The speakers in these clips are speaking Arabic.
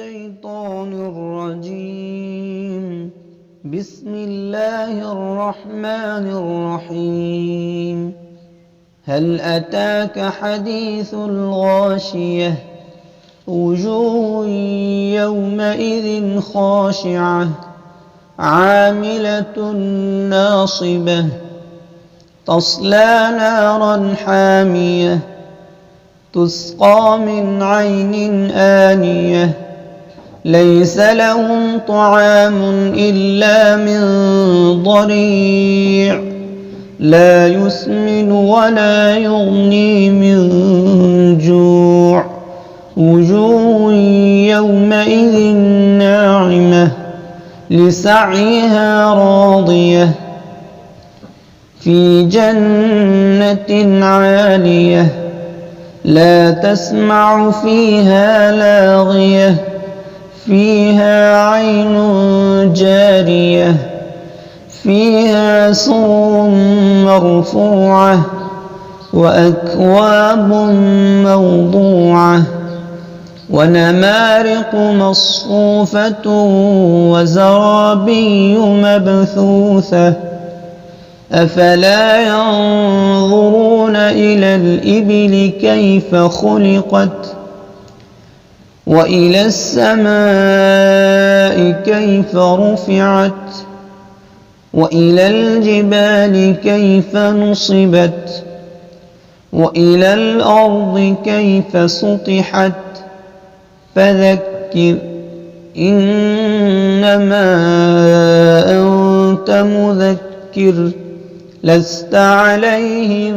الشيطان الرجيم. بسم الله الرحمن الرحيم. هل أتاك حديث الغاشية؟ وجوه يومئذ خاشعة عاملة ناصبة تصلى نارا حامية تسقى من عين آنية ليس لهم طعام إلا من ضريع لا يسمن ولا يغني من جوع وجوه يومئذ ناعمة لسعيها راضية في جنة عالية لا تسمع فيها لاغية فيها عين جارية فيها سرر مرفوعة وأكواب موضوعة ونمارق مصفوفة وزرابي مبثوثة أفلا ينظرون إلى الإبل كيف خلقت وإلى السماء كيف رفعت وإلى الجبال كيف نصبت وإلى الأرض كيف سطحت فذكر إنما أنت مذكر لست عليهم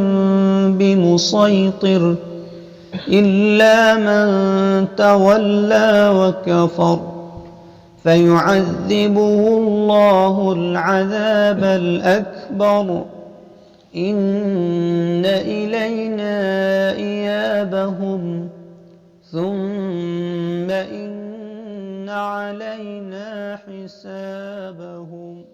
بمسيطر إلا من تولى وكفر فيعذبه الله العذاب الأكبر إن إلينا إيابهم ثم إن علينا حسابهم.